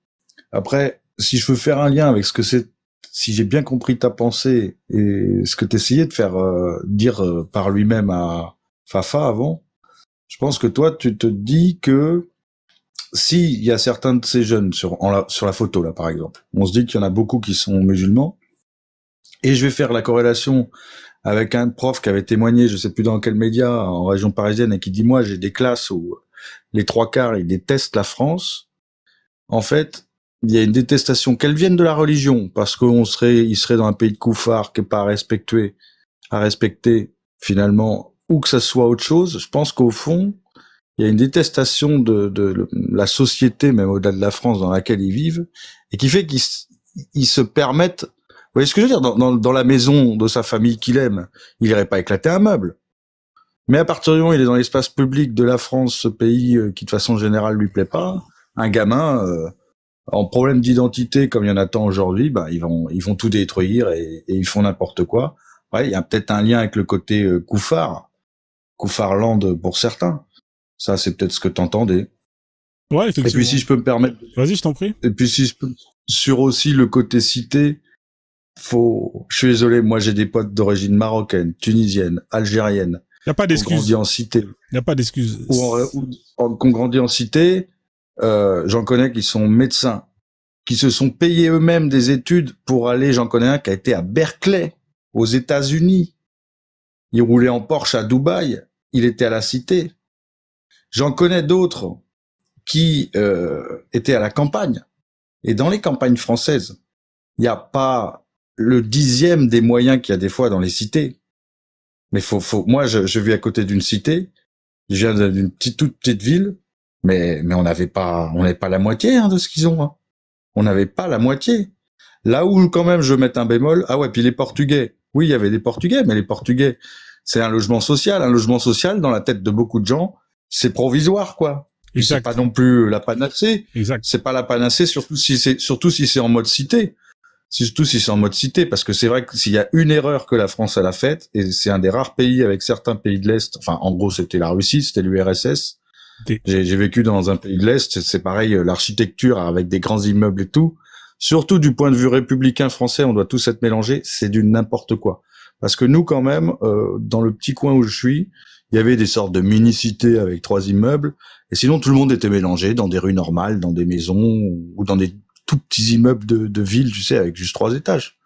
Après, si je veux faire un lien avec ce que c'est, si j'ai bien compris ta pensée et ce que t'essayais de faire dire par lui-même à Fafa avant, je pense que toi, tu te dis que si il y a certains de ces jeunes sur la photo là, par exemple, on se dit qu'il y en a beaucoup qui sont musulmans, et je vais faire la corrélation avec un prof qui avait témoigné, je sais plus dans quel média, en région parisienne, et qui dit, moi, j'ai des classes où les 3/4, ils détestent la France. En fait, il y a une détestation, qu'elle vienne de la religion, parce il serait dans un pays de koufars qui est pas à respecter, finalement, ou que ça soit autre chose. Je pense qu'au fond, il y a une détestation de la société, même au-delà de la France dans laquelle ils vivent, et qui fait qu'ils se permettent. Vous voyez ce que je veux dire? Dans la maison de sa famille qu'il aime, il irait pas éclater un meuble. Mais à partir du moment où il est dans l'espace public de la France, ce pays qui de façon générale lui plaît pas, un gamin en problème d'identité comme il y en a tant aujourd'hui, ils vont tout détruire et ils font n'importe quoi. Ouais, il y a peut-être un lien avec le côté Kouffarland pour certains. Ça, c'est peut-être ce que t'entendais. Ouais, effectivement. Et puis si je peux me permettre. Vas-y, je t'en prie. Et puis si je peux, sur aussi le côté cité. Je suis désolé, moi j'ai des potes d'origine marocaine, tunisienne, algérienne. Y a pas d'excuses. Qui ont grandi en cité. Y a pas d'excuses. Qui ont grandi en cité, j'en connais qui sont médecins, qui se sont payés eux-mêmes des études pour aller, j'en connais un qui a été à Berkeley, aux États-Unis. Il roulait en Porsche à Dubaï, il était à la cité. J'en connais d'autres qui étaient à la campagne. Et dans les campagnes françaises, il n'y a pas le 10e des moyens qu'il y a des fois dans les cités. Mais moi, je vis à côté d'une cité. Je viens d'une toute petite ville. Mais on n'avait pas la moitié, de ce qu'ils ont, hein. On n'avait pas la moitié. Là où, quand même, je veux mettre un bémol. Ah ouais, puis les Portugais. Oui, il y avait des Portugais, mais les Portugais, c'est un logement social. Un logement social, dans la tête de beaucoup de gens, c'est provisoire, quoi. C'est pas non plus la panacée. Exact. C'est pas la panacée, surtout si c'est en mode cité. Surtout si c'est en mode cité, parce que c'est vrai que s'il y a une erreur que la France elle a faite, et c'est un des rares pays avec certains pays de l'Est, enfin en gros c'était la Russie, c'était l'URSS. J'ai vécu dans un pays de l'Est, c'est pareil, l'architecture avec des grands immeubles et tout. Surtout du point de vue républicain français, on doit tous être mélangés, c'est du n'importe quoi. Parce que nous quand même, dans le petit coin où je suis, il y avait des sortes de mini-cités avec 3 immeubles, et sinon tout le monde était mélangé dans des rues normales, dans des maisons, ou dans des tout petits immeubles de ville, tu sais, avec juste 3 étages.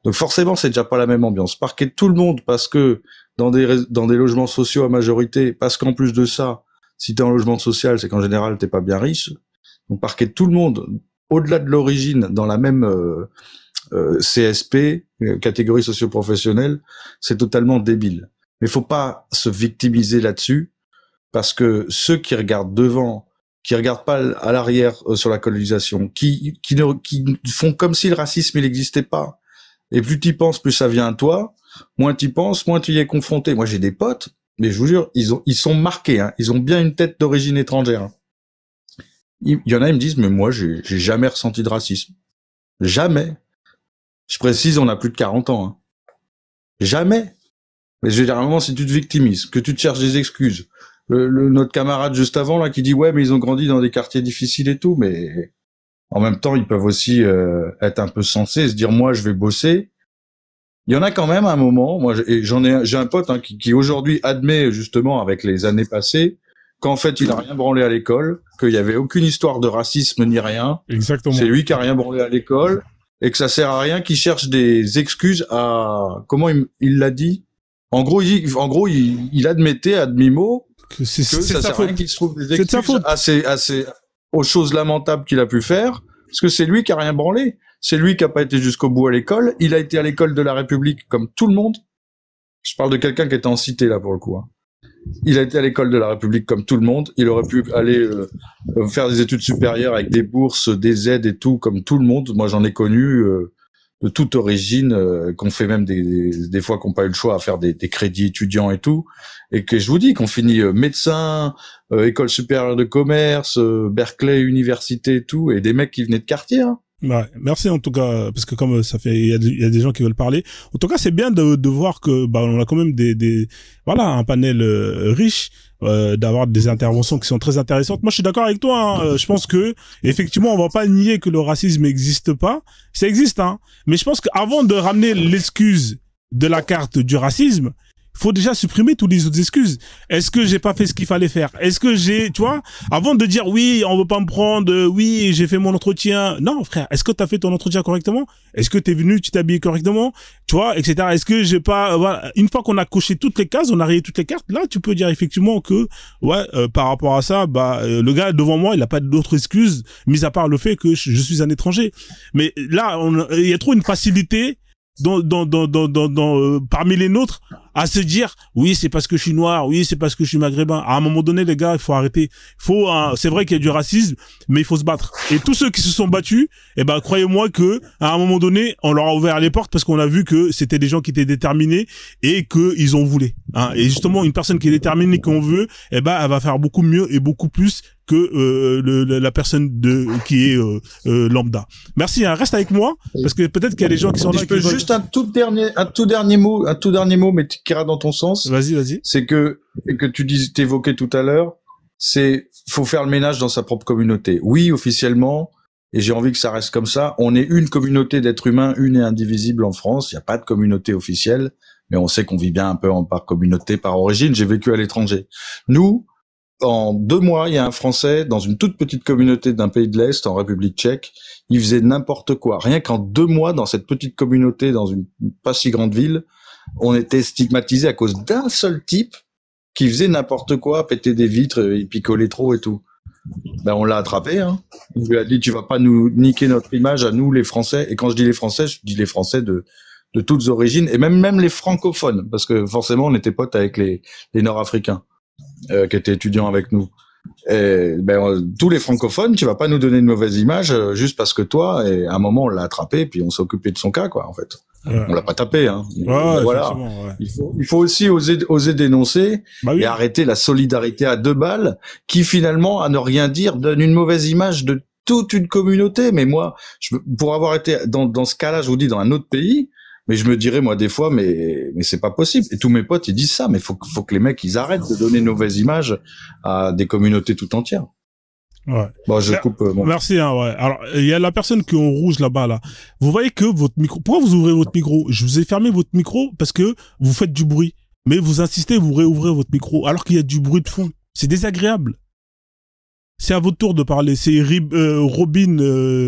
Donc forcément, c'est déjà pas la même ambiance. Parquer tout le monde parce que dans des logements sociaux à majorité, parce qu'en plus de ça, si t'es en logement social, c'est qu'en général, t'es pas bien riche. Donc parquer tout le monde, au-delà de l'origine, dans la même CSP, catégorie socio-professionnelle, c'est totalement débile. Mais faut pas se victimiser là-dessus, parce que ceux qui regardent devant, qui regardent pas à l'arrière sur la colonisation, qui font comme si le racisme il n'existait pas. Et plus t'y penses, plus ça vient à toi. Moins t'y penses, moins tu y es confronté. Moi, j'ai des potes, mais je vous jure, ils sont marqués, hein. Ils ont bien une tête d'origine étrangère, hein. Il y en a, ils me disent, mais moi, j'ai jamais ressenti de racisme. Jamais. Je précise, on a plus de 40 ans, hein. Jamais. Mais je veux dire, à un moment, si tu te victimises, que tu te cherches des excuses, notre camarade juste avant là qui dit ouais mais ils ont grandi dans des quartiers difficiles et tout, mais En même temps, ils peuvent aussi être un peu sensés, se dire moi je vais bosser. Il y en a quand même un moment, moi j'ai un pote hein, qui aujourd'hui admet justement avec les années passées qu'en fait il a rien branlé à l'école, qu'il y avait aucune histoire de racisme ni rien. Exactement. C'est lui qui a rien branlé à l'école et que ça sert à rien qu'il cherche des excuses à comment il l'a dit. En gros, il admettait à demi-mot que ça sert à rien qu'il se trouve des excuses assez aux choses lamentables qu'il a pu faire, parce que c'est lui qui a rien branlé. C'est lui qui a pas été jusqu'au bout à l'école. Il a été à l'école de la République comme tout le monde. Je parle de quelqu'un qui était en cité là pour le coup. Hein. Il a été à l'école de la République comme tout le monde. Il aurait pu aller faire des études supérieures avec des bourses, des aides et tout comme tout le monde. Moi, j'en ai connu de toute origine, qu'on fait même des fois qu'on pas eu le choix à faire des crédits étudiants et tout. Et que je vous dis qu'on finit médecin, école supérieure de commerce, Berkeley, université et tout, et des mecs qui venaient de quartier. Hein. Ouais, merci en tout cas, parce que comme ça fait, il y a des gens qui veulent parler. En tout cas, c'est bien de voir que, on a quand même voilà, un panel riche, d'avoir des interventions qui sont très intéressantes. Moi, je suis d'accord avec toi. Hein. Je pense que, effectivement, on va pas nier que le racisme n'existe pas. Ça existe, hein. Mais je pense qu'avant de ramener l'excuse de la carte du racisme, faut déjà supprimer toutes les autres excuses. Est-ce que j'ai pas fait ce qu'il fallait faire? Est-ce que tu vois, avant de dire oui, on veut pas me prendre, oui, j'ai fait mon entretien. Non, frère, est-ce que t'as fait ton entretien correctement? Est-ce que t'es venu, tu t'es habillé correctement? Tu vois, etc. Est-ce que j'ai pas, voilà, une fois qu'on a coché toutes les cases, on a rayé toutes les cartes, là, tu peux dire effectivement que, ouais, par rapport à ça, le gars devant moi, il a pas d'autres excuses, mis à part le fait que je suis un étranger. Mais là, il y a trop une facilité parmi les nôtres à se dire oui c'est parce que je suis noir, oui c'est parce que je suis maghrébin. À un moment donné les gars, il faut arrêter. C'est vrai qu'il y a du racisme, mais il faut se battre. Et tous ceux qui se sont battus, croyez-moi que à un moment donné on leur a ouvert les portes parce qu'on a vu que c'était des gens qui étaient déterminés et que ils ont voulu. Hein. Et justement une personne qui est déterminée, qu'on veut, elle va faire beaucoup mieux et beaucoup plus que la personne qui est lambda. Merci, hein, reste avec moi parce que peut-être qu'il y a des gens qui sont là. Je peux juste un tout dernier mot, mais qui ira dans ton sens. Vas-y. C'est que t'évoquais tout à l'heure, faut faire le ménage dans sa propre communauté. Oui, officiellement, et j'ai envie que ça reste comme ça. On est une communauté d'êtres humains, une et indivisible en France. Il n'y a pas de communauté officielle, mais on sait qu'on vit bien un peu par communauté, par origine. J'ai vécu à l'étranger. Nous, en 2 mois, il y a un Français dans une toute petite communauté d'un pays de l'Est, en République tchèque. Il faisait n'importe quoi. Rien qu'en 2 mois, dans cette petite communauté, dans une pas si grande ville, on était stigmatisé à cause d'un seul type qui faisait n'importe quoi, péter des vitres, il picolait trop et tout. On l'a attrapé, hein. On lui a dit, tu vas pas nous niquer notre image à nous, les Français. Et quand je dis les Français de toutes origines, et même les francophones, parce que forcément, on était potes avec les Nord-Africains. Qui étaient étudiants avec nous. Et, tous les francophones, tu vas pas nous donner une mauvaise image juste parce que toi, et à un moment on l'a attrapé puis on s'est occupé de son cas quoi en fait. Ouais. On l'a pas tapé hein. Ouais, voilà. Ouais. Il faut aussi oser dénoncer et arrêter la solidarité à 2 balles qui finalement à ne rien dire donne une mauvaise image de toute une communauté. Mais moi, pour avoir été dans ce cas-là, je vous dis dans un autre pays. Mais je me dirais, moi, des fois, mais c'est pas possible. Et tous mes potes, ils disent ça, mais faut que les mecs, ils arrêtent de donner une mauvaise image à des communautés tout entières. Ouais. Bon, je coupe. Merci, hein, ouais. Alors, il y a la personne qui est en rouge là-bas, là. Vous voyez que votre micro, pourquoi vous ouvrez votre micro? Je vous ai fermé votre micro parce que vous faites du bruit. Mais vous insistez, vous réouvrez votre micro alors qu'il y a du bruit de fond. C'est désagréable. C'est à votre tour de parler. C'est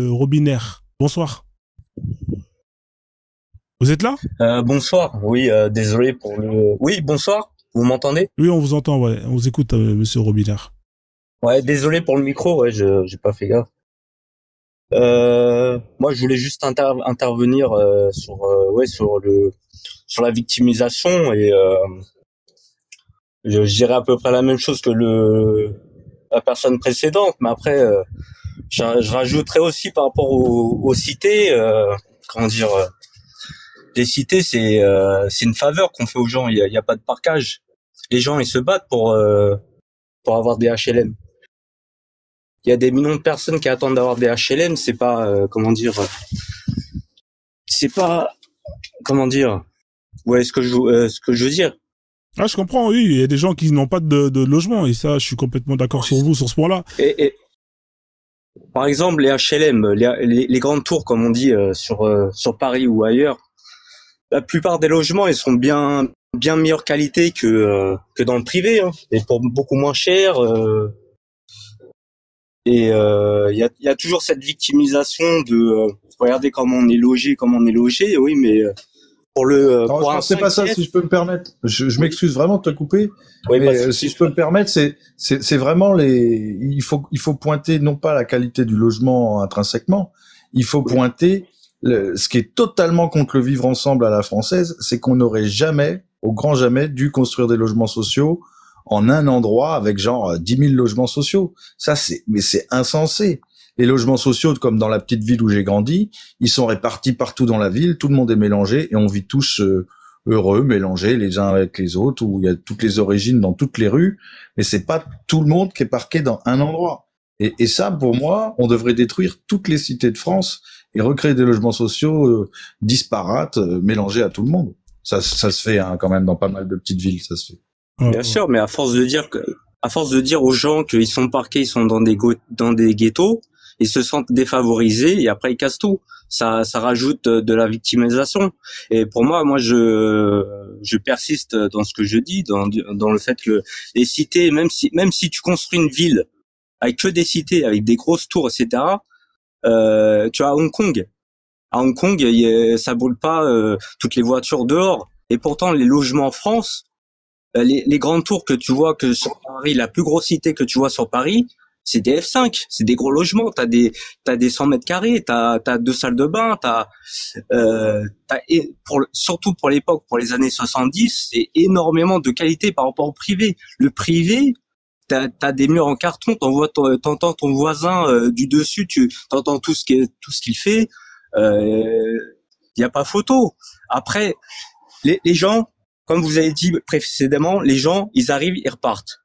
Robinaire. Bonsoir. Vous êtes là? Bonsoir. Oui, désolé pour le. Oui, bonsoir. Vous m'entendez? Oui, on vous entend. Ouais, on vous écoute, Monsieur Robinaire. Ouais, désolé pour le micro. Ouais, j'ai pas fait gaffe. Moi, je voulais juste intervenir sur la victimisation et je dirais à peu près la même chose que la personne précédente, mais après, je rajouterais aussi par rapport aux cités. Comment dire? Les cités, c'est une faveur qu'on fait aux gens. Il y a pas de parquage. Les gens, ils se battent pour avoir des HLM. Il y a des millions de personnes qui attendent d'avoir des HLM. C'est pas Ouais, ce que je veux dire. Ah, je comprends. Oui, il y a des gens qui n'ont pas de logement et ça, je suis complètement d'accord sur vous sur ce point-là. par exemple, les HLM, les grandes tours, comme on dit sur Paris ou ailleurs, la plupart des logements, ils sont bien meilleure qualité que dans le privé, hein, et pour beaucoup moins cher. Et il y a toujours cette victimisation de regardez comment on est logé, oui, mais Non, je pense que c'est pas ça, si je peux me permettre. Je m'excuse vraiment de te couper. Oui, mais si je peux me permettre, c'est vraiment il faut pointer non pas la qualité du logement intrinsèquement, il faut pointer ce qui est totalement contre le vivre ensemble à la française, c'est qu'on n'aurait jamais, au grand jamais, dû construire des logements sociaux en un endroit avec genre 10 000 logements sociaux. Mais c'est insensé. Les logements sociaux, comme dans la petite ville où j'ai grandi, ils sont répartis partout dans la ville, tout le monde est mélangé et on vit tous heureux, mélangés les uns avec les autres, où il y a toutes les origines dans toutes les rues, mais c'est pas tout le monde qui est parqué dans un endroit. Et ça, pour moi, on devrait détruire toutes les cités de France et recréer des logements sociaux disparates, mélangés à tout le monde. Ça se fait hein, quand même dans pas mal de petites villes, ça se fait. Bien sûr, mais à force de dire aux gens qu'ils sont parqués, ils sont dans des ghettos, ils se sentent défavorisés et après ils cassent tout. Ça rajoute de la victimisation. Et pour moi, je persiste dans ce que je dis, dans le fait que les cités, même si tu construis une ville avec que des cités, avec des grosses tours, etc. Tu as Hong Kong. À Hong Kong, ça brûle pas toutes les voitures dehors. Et pourtant, les logements en France, les grandes tours que tu vois que sur Paris, la plus grosse cité que tu vois sur Paris, c'est des F5, c'est des gros logements. T'as des 100 mètres carrés, t'as 2 salles de bain, surtout pour l'époque, pour les années 70, c'est énormément de qualité par rapport au privé. Le privé, t'as des murs en carton, t'entends ton voisin du dessus, t'entends tout ce qu'il fait. Y a pas photo. Après, les gens, comme vous avez dit précédemment, les gens, ils arrivent, ils repartent.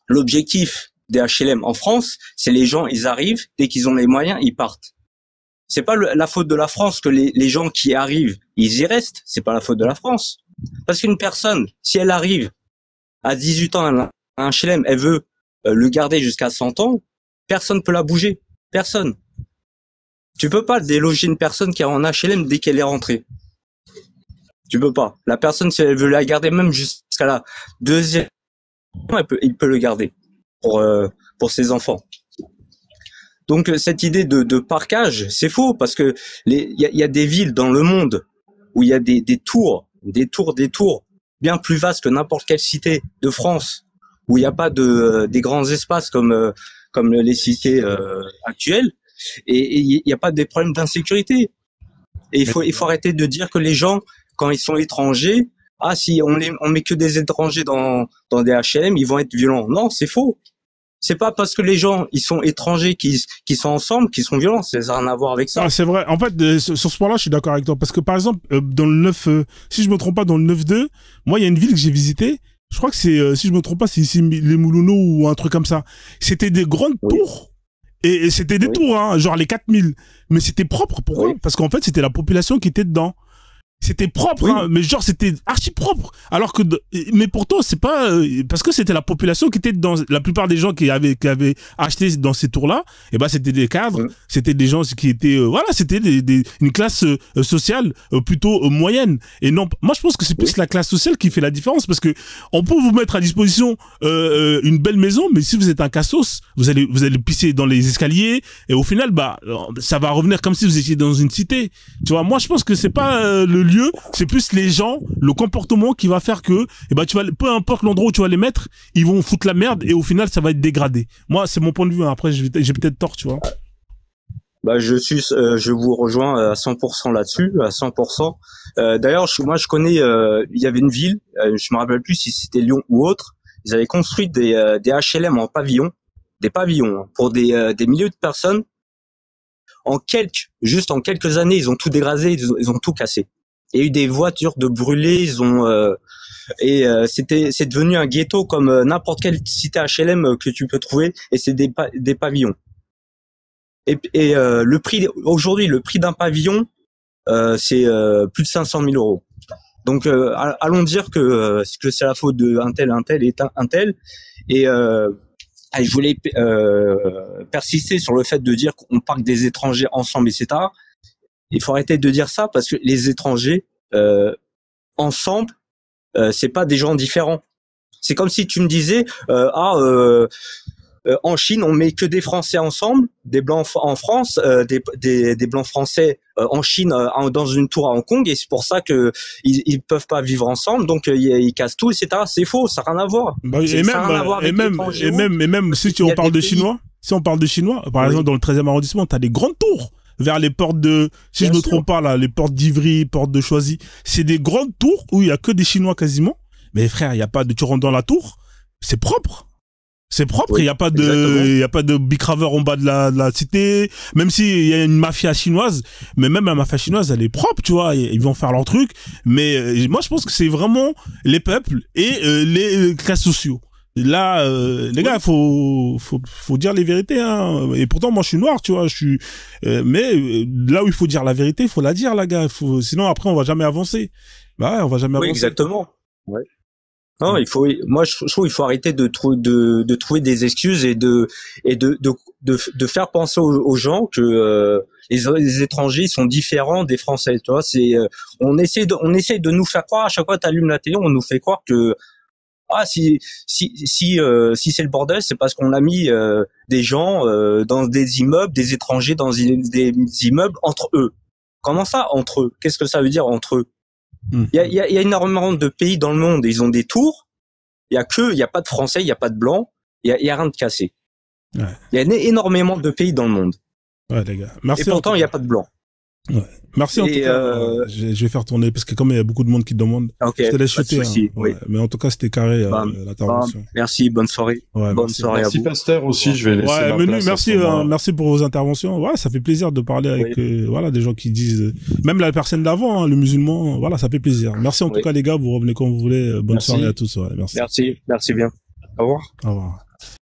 L'objectif des HLM en France, c'est les gens, ils arrivent, dès qu'ils ont les moyens, ils partent. C'est pas la faute de la France que les gens qui arrivent, ils y restent. C'est pas la faute de la France. Parce qu'une personne, si elle arrive à 18 ans à un HLM, elle veut le garder jusqu'à 100 ans, personne peut la bouger. Personne. Tu peux pas déloger une personne qui est en HLM dès qu'elle est rentrée. Tu peux pas. La personne, si elle veut la garder même jusqu'à la deuxième, il peut le garder pour ses enfants. Donc cette idée de parquage, c'est faux parce que il y a des villes dans le monde où il y a des tours bien plus vastes que n'importe quelle cité de France, où il n'y a pas des grands espaces comme les cités actuelles, et il n'y a pas des problèmes d'insécurité. Et il faut arrêter de dire que les gens, quand ils sont étrangers, si on met que des étrangers dans des HLM, ils vont être violents. Non, c'est faux. C'est pas parce que les gens ils sont étrangers qui sont ensemble qu'ils sont violents, ça n'a rien à voir avec ça. Ah, c'est vrai. En fait, sur ce point-là, je suis d'accord avec toi parce que par exemple dans le 9 si je me trompe pas dans le 9-2, moi il y a une ville que j'ai visitée, je crois que c'est si je me trompe pas c'est ici les Moulineaux ou un truc comme ça. C'était des grandes tours et c'était des tours hein, genre les 4000, mais c'était propre. Pourquoi? Parce qu'en fait, c'était la population qui était dedans. C'était propre, hein, mais genre c'était archi propre. Alors que, mais pourtant c'est pas parce que c'était la population qui était dans la plupart des gens qui avaient acheté dans ces tours-là. Et ben c'était des cadres, c'était des gens qui étaient voilà, c'était une classe sociale plutôt moyenne. Et non, moi je pense que c'est plus la classe sociale qui fait la différence parce que on peut vous mettre à disposition une belle maison, mais si vous êtes un cassos, vous allez pisser dans les escaliers et au final ça va revenir comme si vous étiez dans une cité. Tu vois, moi je pense que c'est pas le lieu, c'est plus les gens, le comportement qui va faire que, peu importe l'endroit où tu vas les mettre, ils vont foutre la merde et au final ça va être dégradé. Moi c'est mon point de vue, hein. Après j'ai peut-être tort, tu vois. Je vous rejoins à 100% là-dessus, à 100%. D'ailleurs, moi je connais, il y avait une ville, je me rappelle plus si c'était Lyon ou autre, ils avaient construit des HLM en pavillon, des pavillons hein, pour des milliers de personnes. En quelques années, ils ont tout dégradé, ils ont tout cassé. Il y a eu des voitures de brûlées, c'est devenu un ghetto comme n'importe quelle cité HLM que tu peux trouver, et c'est des pavillons. Et le prix aujourd'hui, le prix d'un pavillon, c'est plus de 500 000 euros. Donc allons dire que c'est la faute de un tel et je voulais persister sur le fait de dire qu'on parle des étrangers ensemble, etc. Il faut arrêter de dire ça parce que les étrangers ensemble, c'est pas des gens différents. C'est comme si tu me disais en Chine, on met que des Français ensemble, des blancs en France, des blancs français en Chine, dans une tour à Hong Kong, et c'est pour ça que ils peuvent pas vivre ensemble, donc ils cassent tout, etc. C'est faux, ça n'a rien à voir. Bah, et même si on parle de Chinois, par exemple dans le 13e arrondissement, t'as des grandes tours vers les portes de, si je me trompe pas là, les portes d'Ivry, portes de Choisy, c'est des grandes tours où il y a que des Chinois quasiment. Mais frère, il y a pas de, tu rentres dans la tour, c'est propre. C'est propre, il y a pas de bicraveur en bas de la cité, même s'il y a une mafia chinoise, mais même la mafia chinoise, elle est propre, tu vois, ils vont faire leur truc, mais moi je pense que c'est vraiment les peuples et les classes sociaux. Là, les gars, faut dire les vérités, hein. Et pourtant, moi, je suis noir, tu vois, mais là où il faut dire la vérité, il faut la dire, la gars. Sinon, après, on va jamais avancer. Bah ouais, on va jamais avancer. Oui, exactement. Ouais. Non, moi, je trouve qu'il faut arrêter de trouver des excuses et de faire penser aux gens que les étrangers sont différents des Français. Tu vois, on essaie de nous faire croire, à chaque fois que t'allumes la télé, on nous fait croire que si c'est le bordel, c'est parce qu'on a mis des gens dans des immeubles, des étrangers dans des immeubles entre eux. Comment ça, entre eux? Qu'est-ce que ça veut dire entre eux? Il y a énormément de pays dans le monde, ils ont des tours. Il y a pas de Français, il y a pas de Blancs, il y a rien de cassé. Ouais. Il y a énormément de pays dans le monde. Ouais, les gars. Merci. Et pourtant, il y a pas de Blancs. Ouais. Merci en tout cas. Je vais faire tourner parce que comme il y a beaucoup de monde qui demande, je te laisse chuter. Hein. Ouais. Mais en tout cas, c'était carré l'intervention. Merci, bonne soirée. Ouais, bonne soirée à vous. Merci Pasteur aussi, je vais laisser ma place. Merci pour vos interventions. Ouais, ça fait plaisir de parler avec des gens qui disent, même la personne d'avant, hein, le musulman, voilà, ça fait plaisir. Merci en tout cas les gars, vous revenez quand vous voulez. Bonne soirée à tous. Ouais, merci. Merci bien. Au revoir. Au revoir.